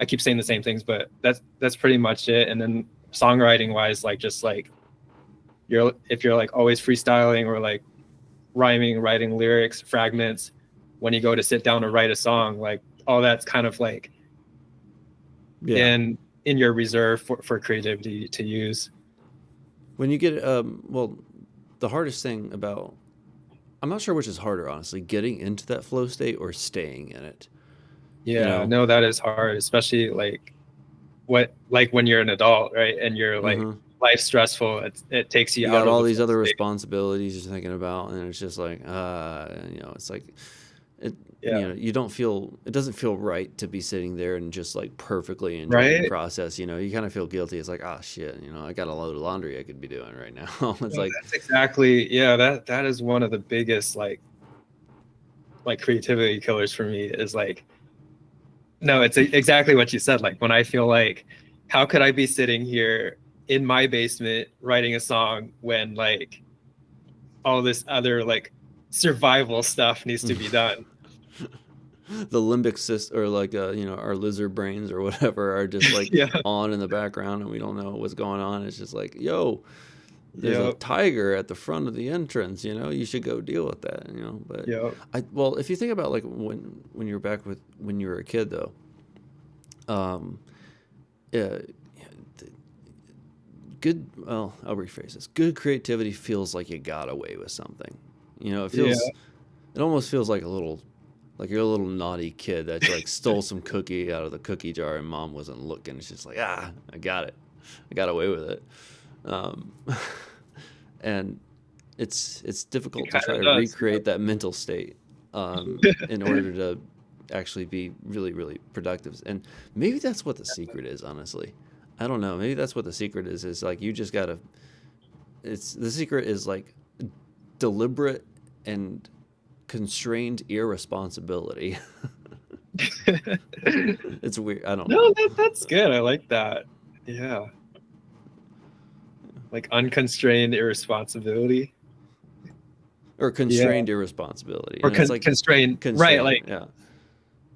I keep saying the same things, but that's pretty much it. And then songwriting wise, like just like if you're like always freestyling or like rhyming, writing lyrics, fragments. When you go to sit down and write a song, like all that's kind of like in your reserve for creativity to use. When you get well, the hardest thing about, I'm not sure which is harder, honestly, getting into that flow state or staying in it. Yeah, no, that is hard, especially like when you're an adult, right? And you're like life's stressful. It takes you out got of all the these flow other state. responsibilities you're thinking about, and it's just like, it's like, you don't feel, it doesn't feel right to be sitting there and just like perfectly enjoying the process. You kind of feel guilty. It's like, oh shit, I got a load of laundry I could be doing right now. It's like, that's exactly, that is one of the biggest like creativity killers for me, is like, no, it's exactly what you said. Like when I feel like, how could I be sitting here in my basement writing a song when like all this other like survival stuff needs to be done? The limbic system, or like our lizard brains or whatever, are just like on in the background, and we don't know what's going on. It's just like, yo, there's a tiger at the front of the entrance, you should go deal with that, but well, if you think about like when you're back with when you were a kid though, I'll rephrase this. Good creativity feels like you got away with something. It feels, it almost feels like like you're a little naughty kid that like stole some cookie out of the cookie jar and mom wasn't looking. It's just like, I got it. I got away with it. And it's difficult to try to recreate that mental state in order to actually be really, really productive. And maybe that's what the secret is, honestly. I don't know. Maybe that's what the secret is like you just gotta, the secret is like deliberate and constrained irresponsibility. It's weird. I don't know. No, that's good. I like that. Yeah. Like unconstrained irresponsibility. Or constrained irresponsibility. Or like constrained, right? Like,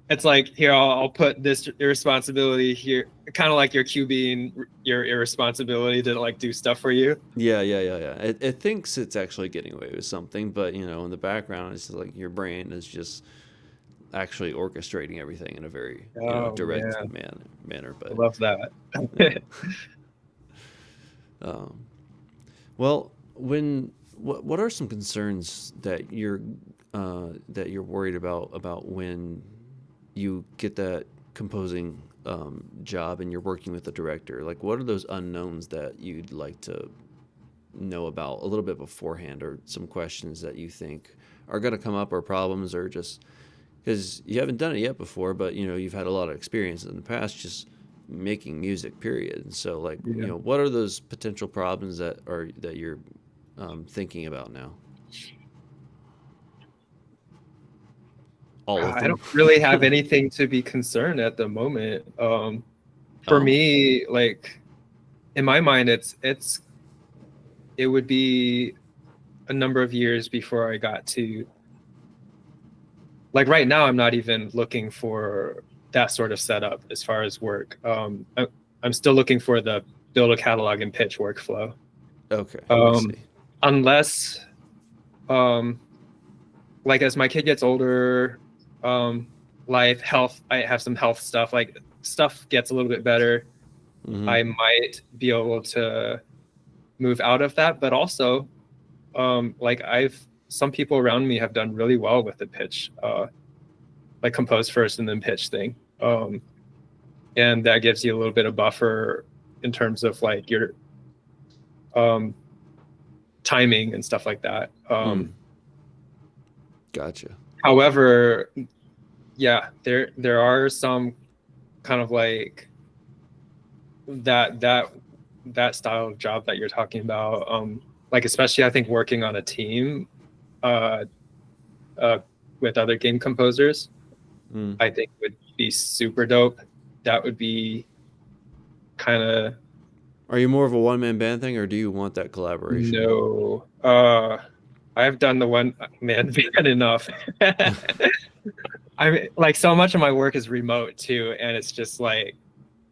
it's like, here, I'll put this irresponsibility here, kind of like you're QBing your irresponsibility to like do stuff for you. Yeah. It thinks it's actually getting away with something, but in the background, it's like your brain is just actually orchestrating everything in a very direct manner. But I love that. Well, what are some concerns that you're worried about when you get that composing job and you're working with the director? Like, what are those unknowns that you'd like to know about a little bit beforehand, or some questions that you think are going to come up, or problems, or just because you haven't done it yet before, but you've had a lot of experience in the past just making music, period. And so like, what are those potential problems that you're thinking about now? All of them? I don't really have anything to be concerned at the moment. For me, like in my mind, it would be a number of years before I got to, like, right now I'm not even looking for that sort of setup as far as work. I'm still looking for the build a catalog and pitch workflow. Okay. Unless, like as my kid gets older, life, health, I have some health stuff, like stuff gets a little bit better. I might be able to move out of that, but also, like some people around me have done really well with the pitch, like compose first and then pitch thing. And that gives you a little bit of buffer in terms of like your timing and stuff like that. Gotcha. However, there are some kind of like that style of job that you're talking about. Like especially I think working on a team with other game composers, I think would be super dope. That would be kind of. Are you more of a one-man band thing, or do you want that collaboration? No, I've done the one-man band enough. I mean, like so much of my work is remote too, and it's just like,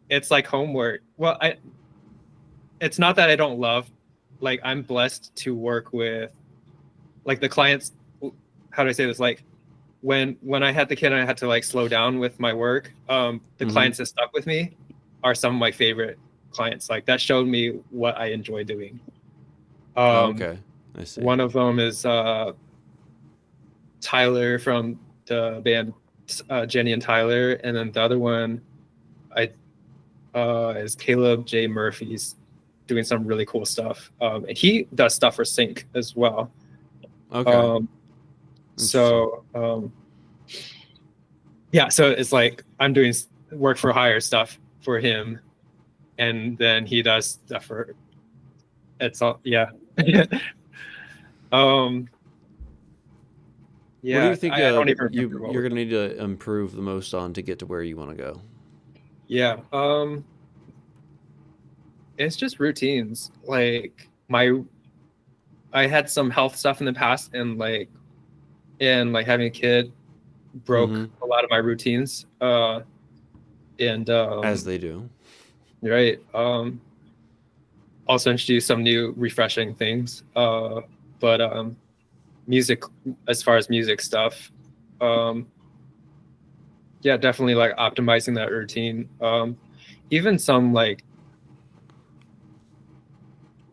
it's like homework. Well, it's not that I don't love, like I'm blessed to work with like the clients, how do I say this? Like when I had the kid and I had to like slow down with my work, the clients that stuck with me are some of my favorite clients. Like that showed me what I enjoy doing. Okay, I see. One of them is Tyler from the band Jenny and Tyler, and then the other one is Caleb J. Murphy's doing some really cool stuff. And he does stuff for Sync as well. Okay. So yeah, so it's like I'm doing work for hire stuff for him, and then he does stuff for it's all yeah. What do Yeah, you think I don't even remember what you're gonna need to improve the most on to get to where you want to go? yeah. It's just routines. Like I had some health stuff in the past, and like having a kid broke a lot of my routines. And As they do. right. Also introduce some new refreshing things. But music, as far as music stuff, yeah, definitely like optimizing that routine. Even some like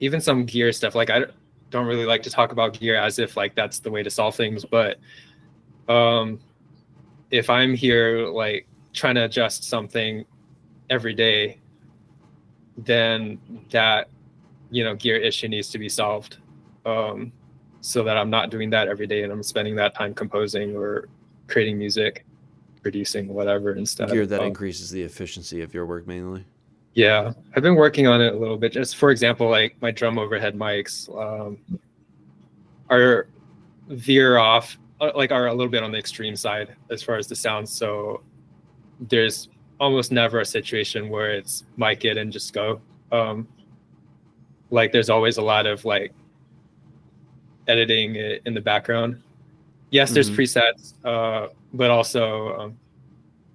even some gear stuff. Like I don't really like to talk about gear as if like that's the way to solve things, but if I'm here like trying to adjust something every day, then that gear issue needs to be solved, so that I'm not doing that every day and I'm spending that time composing or creating music, producing whatever instead. Gear that increases the efficiency of your work mainly. Yeah, I've been working on it a little bit. Just for example, like my drum overhead mics are veer off, like are a little bit on the extreme side as far as the sound. So there's almost never a situation where it's mic it and just go. Like there's always a lot of like editing in the background. Yes, there's presets, but also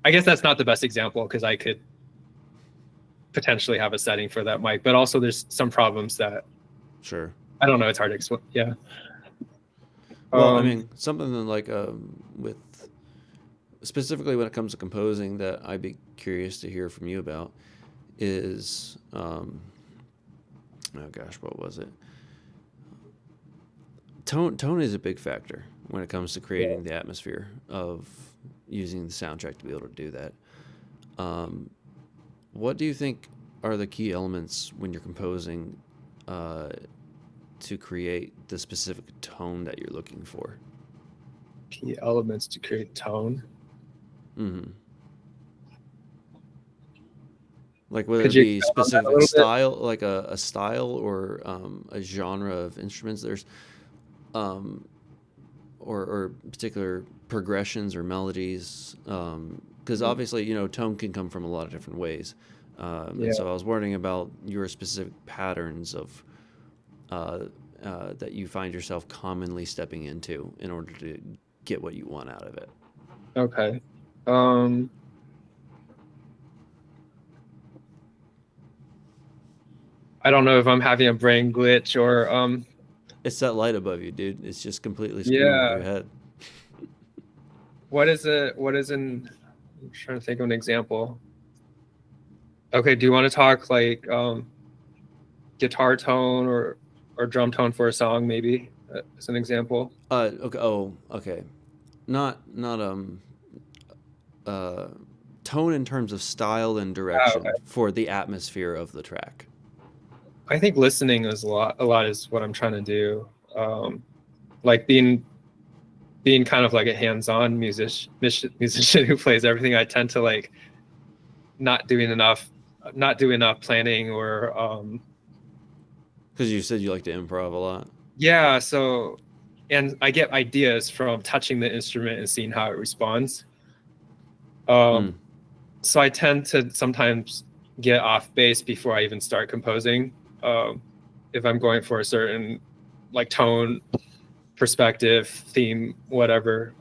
I guess that's not the best example because I could potentially have a setting for that mic, but also there's some problems that Sure. I don't know, it's hard to explain. Yeah. Well, I mean, something like with specifically when it comes to composing that I'd be curious to hear from you about is oh gosh, what was it? Tone is a big factor when it comes to creating the atmosphere of using the soundtrack to be able to do that. What do you think are the key elements when you're composing to create the specific tone that you're looking for? Key elements to create tone. Like whether it be specific style, like a style or a genre of instruments. There's or particular progressions or melodies, because obviously tone can come from a lot of different ways. And so I was wondering about your specific patterns of that you find yourself commonly stepping into in order to get what you want out of it. Okay. I don't know if I'm having a brain glitch or It's that light above you, dude. It's just completely screwing with your head. What is I'm trying to think of an example. Okay, do you want to talk like guitar tone or drum tone for a song maybe as an example? Okay. Oh, okay. Not tone in terms of style and direction for the atmosphere of the track. I think listening is a lot is what I'm trying to do. Like being kind of like a hands-on musician who plays everything. I tend to like not do enough planning or because you said you like to improv a lot. Yeah, so and I get ideas from touching the instrument and seeing how it responds. So I tend to sometimes get off base before I even start composing. If I'm going for a certain like tone, perspective, theme, whatever.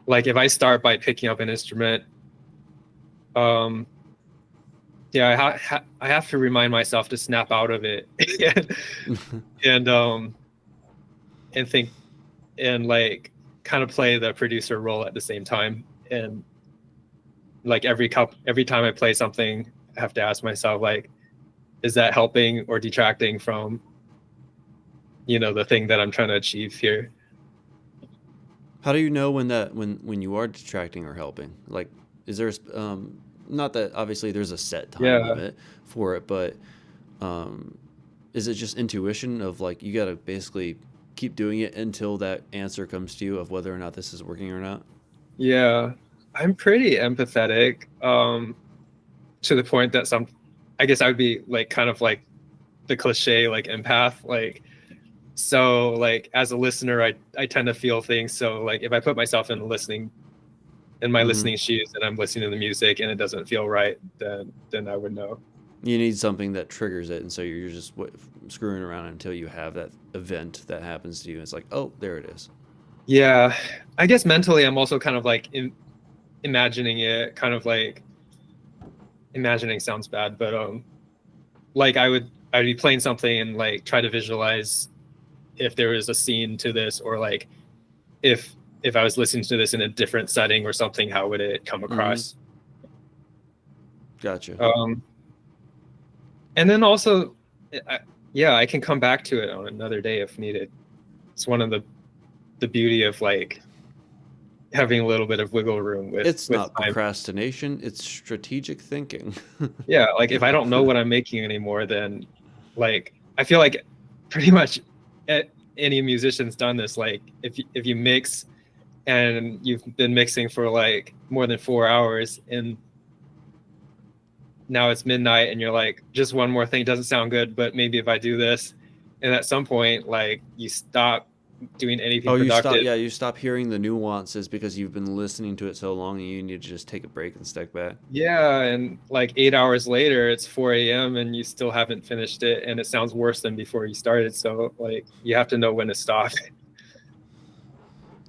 Like if I start by picking up an instrument, I have to remind myself to snap out of it and and think and like kind of play the producer role at the same time. And like every time I play something, I have to ask myself, like, is that helping or detracting from, you know, the thing that I'm trying to achieve here? How do you know when you are detracting or helping? Like, is there not that obviously there's a set time Yeah. limit for it, but um, is it just intuition of like you got to basically keep doing it until that answer comes to you of whether or not this is working or not? Yeah. I'm pretty empathetic, to the point that I guess I would be like kind of like the cliche, like empath, like, so like as a listener, I tend to feel things. So like if I put myself in my Hmm. listening shoes and I'm listening to the music and it doesn't feel right, then I would know. You need something that triggers it, and so you're just screwing around until you have that event that happens to you. It's like, oh, there it is. Yeah, I guess mentally I'm also kind of like imagining it, kind of like imagining sounds bad, but like I'd be playing something and like try to visualize if there was a scene to this, or like if I was listening to this in a different setting or something, how would it come Hmm. across? Gotcha. Um, and then also, I, yeah, I can come back to it on another day if needed. It's one of the beauty of like having a little bit of wiggle room It's with not time. procrastination, it's strategic thinking. Yeah, like if I don't know what I'm making anymore, then like I feel like pretty much any musician's done this. Like if you mix and you've been mixing for like more than 4 hours and now it's midnight and you're like, just one more thing doesn't sound good, but maybe if I do this, and at some point like you stop doing anything Oh, you stop. productive. Yeah, you stop hearing the nuances because you've been listening to it so long, and you need to just take a break and step back. Yeah, and like 8 hours later it's 4 a.m and you still haven't finished it and it sounds worse than before you started. So like you have to know when to stop.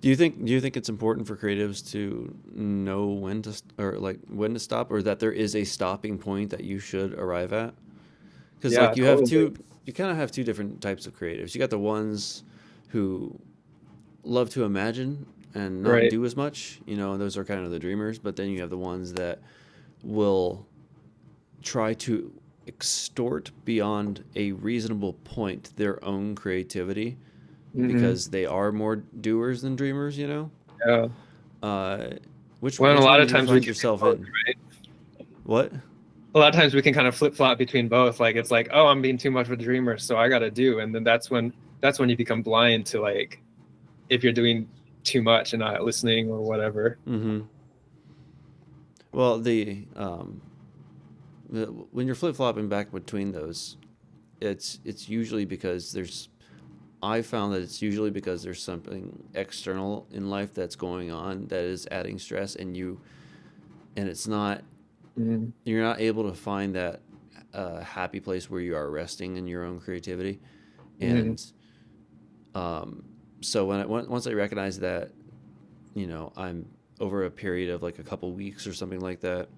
Do you think it's important for creatives to know when to or like when to stop, or that there is a stopping point that you should arrive at? Because Yeah, like totally. you kind of have two different types of creatives. You got the ones who love to imagine and not Right. do as much, and those are kind of the dreamers. But then you have the ones that will try to extort beyond a reasonable point their own creativity Hmm. because they are more doers than dreamers. Yeah. Uh, which Well, and a which one lot do of you times we find can do yourself both, in? right? What? A lot of times we can kind of flip flop between both. Like it's like, oh, I'm being too much of a dreamer, so I gotta do, and then that's when you become blind to like if you're doing too much and not listening or whatever. Mm-hmm. Well, when you're flip flopping back between those, it's usually because there's. I found that it's usually because there's something external in life that's going on that is adding stress, and it's not. Mm-hmm. You're not able to find that happy place where you are resting in your own creativity, Mm-hmm. and um, so once I recognize that, I'm over a period of like a couple weeks or something like that.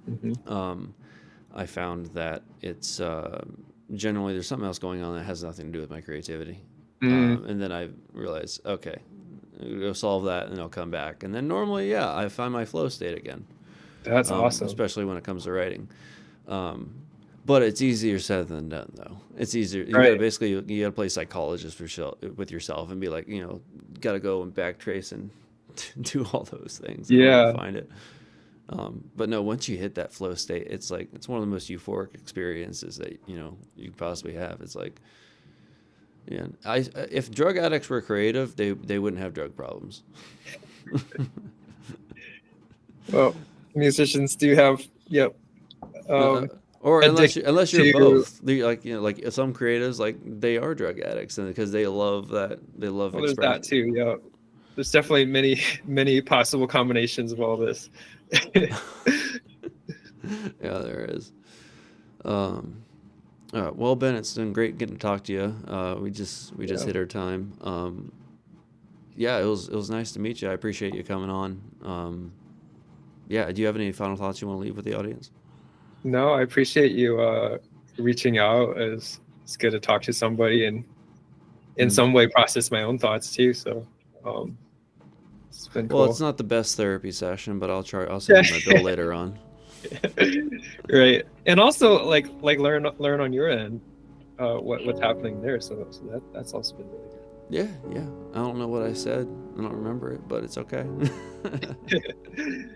Mm-hmm. Um, I found that it's generally there's something else going on that has nothing to do with my creativity. Mm-hmm. And then I realize, okay, I'll go solve that and I'll come back. And then normally, yeah, I find my flow state again, That's awesome. especially when it comes to writing. Um, but it's easier said than done, though. It's easier. You got to Right. basically you got to play psychologist with yourself and be like, got to go and backtrace and do all those things in order to Yeah. find it. But no, once you hit that flow state, it's one of the most euphoric experiences that you can possibly have. It's like, yeah, if drug addicts were creative, they wouldn't have drug problems. Well, musicians do have, yep, Uh, um, or addicted unless you're to. both, like some creatives, like they are drug addicts, and because they love Well, there's that expression. too. Yeah, there's definitely many possible combinations of all this. Yeah, there is. Um, all right. Well, Ben, it's been great getting to talk to you. We just Yeah. hit our time. Yeah, it was nice to meet you. I appreciate you coming on. Yeah, do you have any final thoughts you want to leave with the audience? No, I appreciate you reaching out. It's good to talk to somebody, and in some way process my own thoughts too. So it's been Well, it's cool. not the best therapy session, but I'll send you my bill later on. Right. And also like learn on your end what's happening there. So that's also been really Yeah. I don't know what I said. I don't remember it, but it's okay. good.